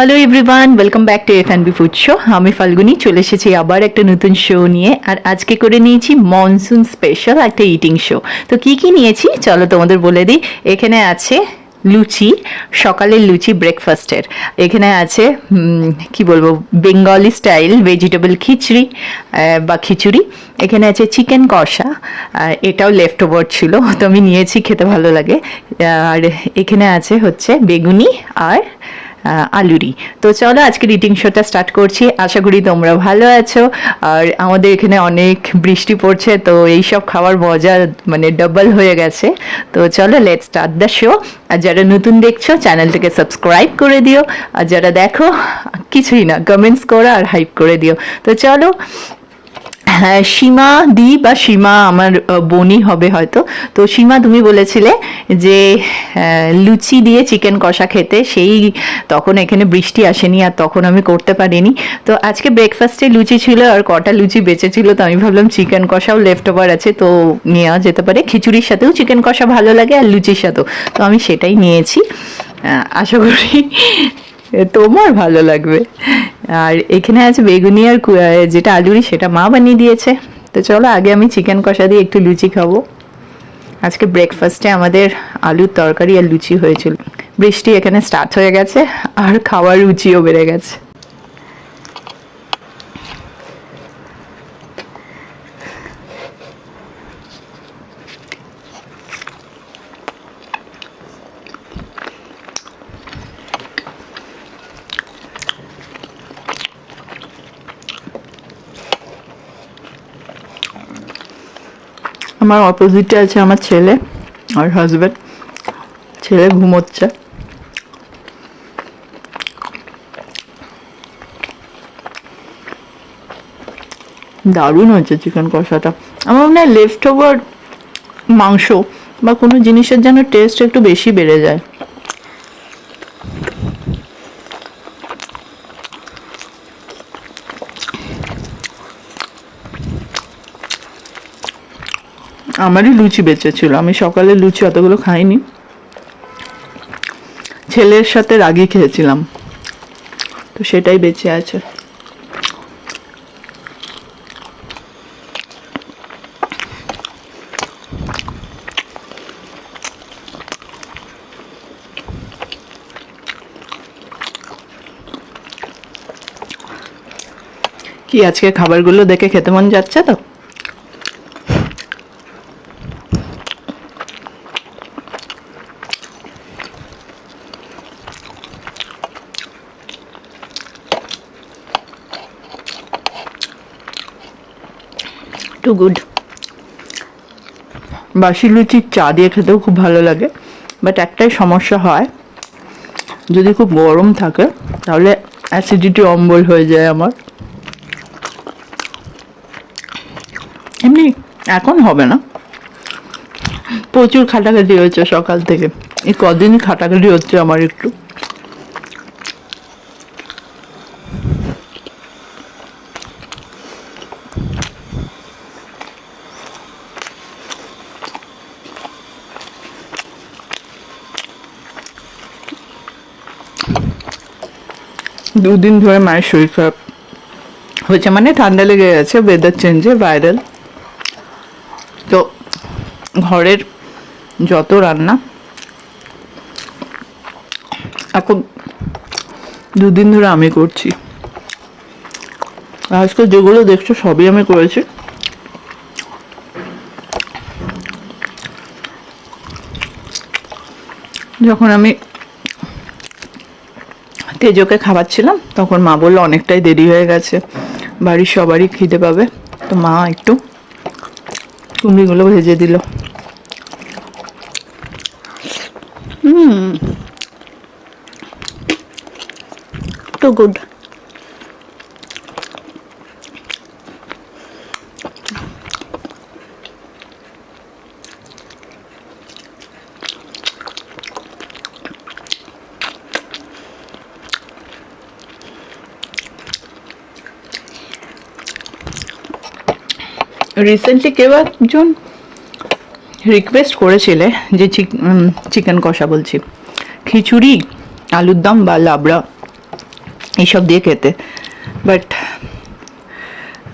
Hello everyone, welcome back to এফ&বি food show. আমি ফাল্গুনি চলে এসেছি আবার একটা নতুন শো নিয়ে। আর আজকে করে নিয়েছি মনসুন স্পেশাল একটা ইটিং শো। তো কি কি নিয়েছি চলো তোমাদের বলে দিই। এখানে আছে লুচি, সকালের লুচি ব্রেকফাস্টের। এখানে আছে কি বলবো, বেঙ্গলি স্টাইল ভেজিটেবল খিচড়ি বা খিচুড়ি। এখানে আছে চিকেন কষা, এটাও লেফট ওভার ছিল, তো আমি নিয়েছি, খেতে ভালো লাগে। আর এখানে আছে হচ্ছে বেগুনি আর আলুরি। তো চলো আজকে রিটিং শোটা স্টার্ট করছি। আশা করি তোমরা ভালো আছো। আর আমাদের এখানে অনেক বৃষ্টি পড়ছে, তো এইসব খাওয়ার মজা মানে ডাবল হয়ে গেছে। তো চলো লেটস স্টার্ট দ্য শো। আর যারা নতুন দেখছো চ্যানেলটাকে সাবস্ক্রাইব করে দিও, আর যারা দেখো কিছুই না, কমেন্টস করো আর হাইপ করে দিও। তো চলো। হ্যাঁ, সীমা দি বা সীমা আমার বোনই হবে হয়তো। তো সীমা, তুমি বলেছিলে যে লুচি দিয়ে চিকেন কষা খেতে, সেই তখন এখানে বৃষ্টি আসেনি আর তখন আমি করতে পারিনি। তো আজকে ব্রেকফাস্টে লুচি ছিল আর কটা লুচি বেঁচে ছিল, তো আমি ভাবলাম চিকেন কষাও লেফট ওভার আছে, তো নেওয়া যেতে পারে। খিচুড়ির সাথেও চিকেন কষা ভালো লাগে আর লুচির সাথেও, তো আমি সেটাই নিয়েছি। আশা করি তোমার ভালো লাগবে। আর এখানে আছে বেগুনি আর যেটা আলুরি, সেটা মা বানিয়ে দিয়েছে। তো চলো আগে আমি চিকেন কষা দিয়ে একটু লুচি খাবো। আজকে ব্রেকফাস্টে আমাদের আলুর তরকারি আর লুচি হয়েছিল। বৃষ্টি এখানে স্টার্ট হয়ে গেছে আর খাওয়ার রুচিও বেড়ে গেছে। আমার অপোজিটে আছে আমার ছেলে আর হাজব্যান্ড। ছেলে ঘুমোচ্ছে। দারুণ হয়েছে চিকেন কষাটা। আমার মনে হয় লেফট ওভার মাংস বা কোনো জিনিসের যেন টেস্ট একটু বেশি বেড়ে যায়। আমারই লুচি বেঁচেছিল, আমি সকালে লুচি অতগুলো খাইনি, ছেলের সাথে রাগি খেয়েছিলাম, তো সেটাই বেঁচে আছে। কি আজকে খাবারগুলো দেখে খেতে মন যাচ্ছে তো। Too good. বাসি লুচি চা দিয়ে খেতেও খুব ভালো লাগে, বাট একটাই সমস্যা হয়, যদি খুব গরম থাকে তাহলে অ্যাসিডিটি অম্বল হয়ে যায় আমার। এমনি এখন হবে না, প্রচুর খাটাখাটি হয়েছে সকাল থেকে, এই কদিন খাটাখাটি হচ্ছে আমার একটু। দুদিন ধরে মায়ের শরীর খারাপ হয়েছে, মানে ঠান্ডা লেগে গেছে, ওয়েদার চেঞ্জে ভাইরাল। তো ঘরের যত রান্না এখন দুদিন ধরে আমি করছি। আজকে যেগুলো দেখছো সবই আমি করেছি। যখন আমি তেজোকে খাওয়াচ্ছিলাম তখন মা বললো অনেকটাই দেরি হয়ে গেছে, বাড়ির সবারই খিদে পাবে, তো মা একটু কুমড়িগুলো ভেজে দিল। তো গুড। রিসেন্টলি কেউ একজন রিকোয়েস্ট করেছিলে যে চিকেন কষা বলছি, খিচুড়ি, আলুর দম বা লাবড়া এইসব দিয়ে খেতে। বাট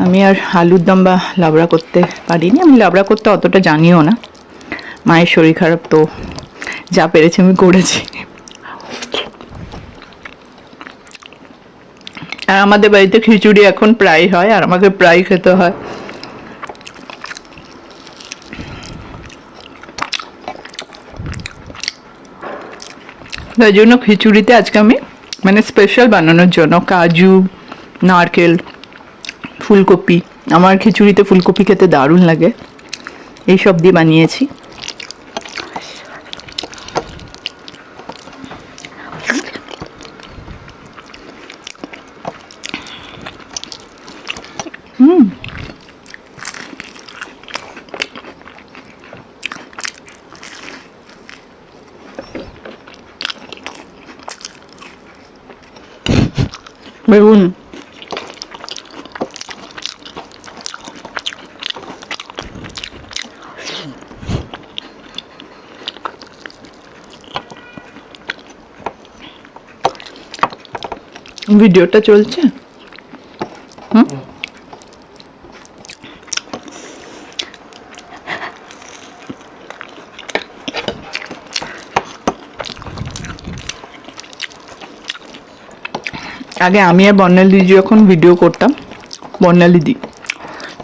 আমি আর আলুর দম বা লাবড়া করতে পারিনি, আমি লাবড়া করতে অতটা জানিও না, মায়ের শরীর খারাপ তো যা পেরেছি আমি করেছি। আর আমাদের বাড়িতে খিচুড়ি এখন প্রায় হয় আর আমাকে প্রায় খেতে হয়। তাই জন্য খিচুড়িতে আজকে আমি মানে স্পেশাল বানানোর জন্য কাজু, নারকেল, ফুলকপি, আমার খিচুড়িতে ফুলকপি খেতে দারুণ লাগে, এইসব দিয়ে বানিয়েছি। বেগুন ভিডিওটা চলছে। আগে আমি আর বর্ণালী যখন ভিডিও করতাম, বর্ণালী দি,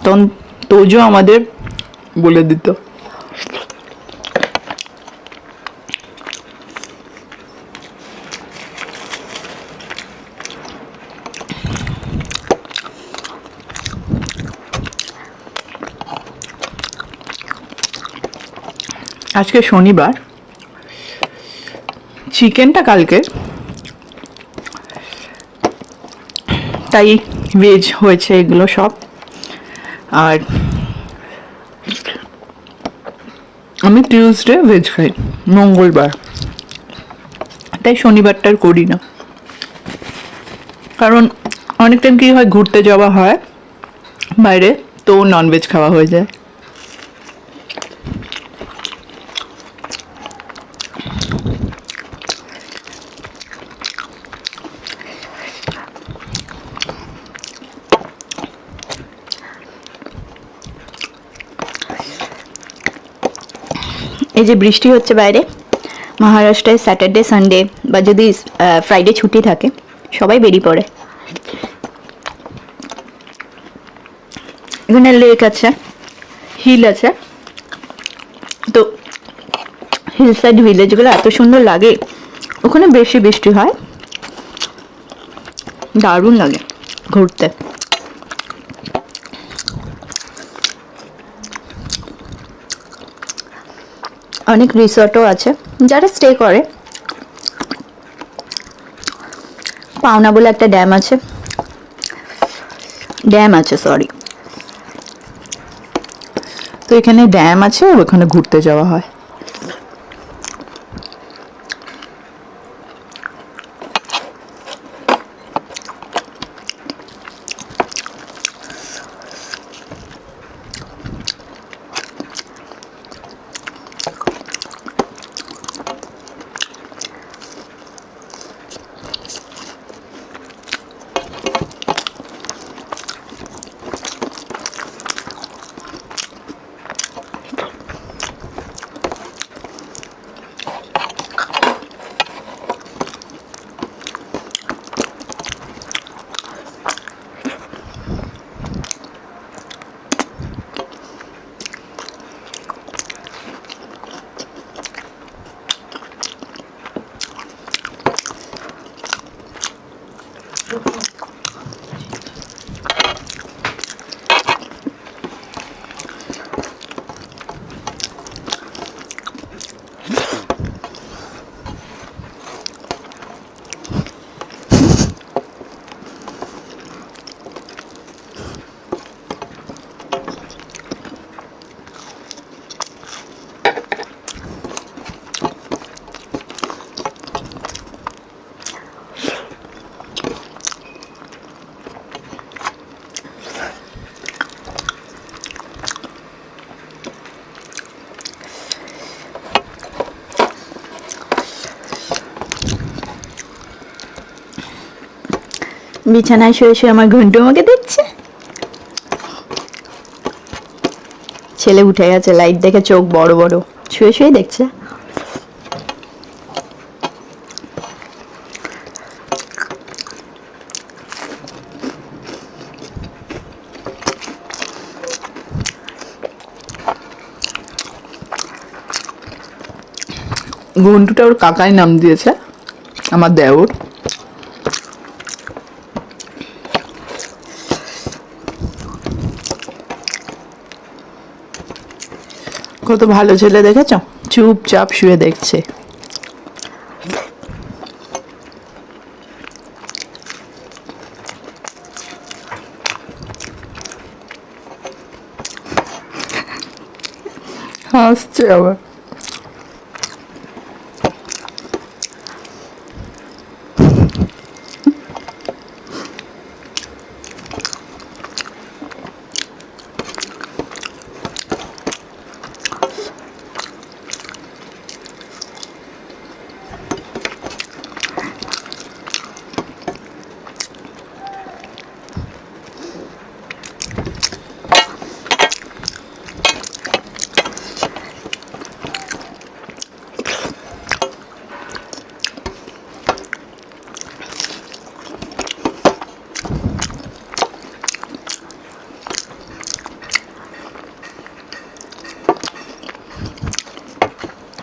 তখন তোজো আমাদের বলে দিত আজকে শনিবার, চিকেনটা কালকে, তাই ভেজ হয়েছে এগুলো সব। আর আমি টিউসডে ভেজ খাই, মঙ্গলবার, তাই শনিবারটা আর করি না। কারণ অনেক টাইম কী হয়, ঘুরতে যাওয়া হয় বাইরে, তো ননভেজ খাওয়া হয়ে যায়। এই যে বৃষ্টি হচ্ছে বাইরে, মহারাষ্ট্রায় স্যাটারডে সানডে বা যদি ফ্রাইডে ছুটি থাকে সবাই বেরিয়ে পড়ে। এখানে লেক আছে, হিল আছে, তো হিল সাইড ভিলেজগুলো এত সুন্দর লাগে, ওখানে বেশি বৃষ্টি হয়, দারুণ লাগে ঘুরতে। অনেক রিসর্টও আছে, যারা স্টে করে। পাওনা বলে একটা ড্যাম আছে, সরি। তো এখানে ড্যাম আছে, ওখানে ঘুরতে যাওয়া হয়। বিছানায় শুয়ে শুয়ে আমার ঘন্টু আমাকে দেখছে। ছেলে উঠে গেছে, লাইট দেখে চোখ বড় বড়, শুয়ে শুয়ে দেখছে। ঘন্টুটা ওর কাকাই নাম দিয়েছে, আমার দেওর। কত ভালো ছেলে দেখেছ, চুপচাপ শুয়ে দেখছে। হাসছে আবার।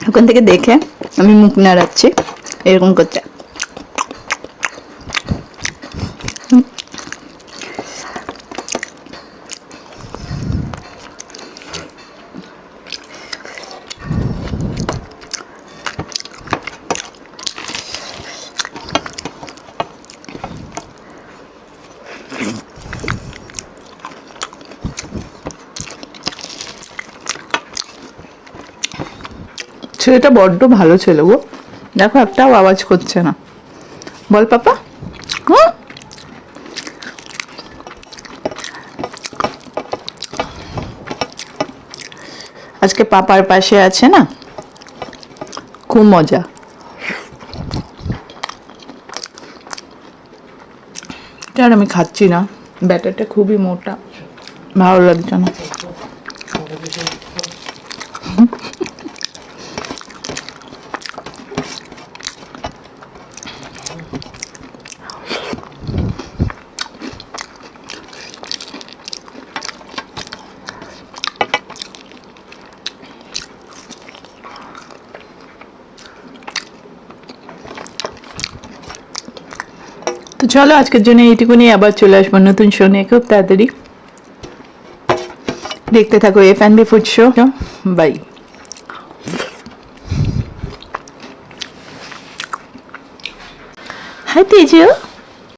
ওখান থেকে দেখে আমি মুখ নাড়াচ্ছি এরকম করছে। ছেলেটা বড্ড ভালো ছেলে গো, দেখো একটাও আওয়াজ করছে না। বল পাপা। হুম, আজকে পাপার পাশে আছে না, খুব মজা। আর আমি খাচ্ছি না, ব্যাটারটা খুবই মোটা, ভালো লাগছে না। তো চলো আজকের জন্য এইটুকুনি, আবার চলে আসবো নতুন শো নিয়ে খুব তাড়াতাড়ি। দেখতে থাকো F&B food show. Bye. Hi Tezu.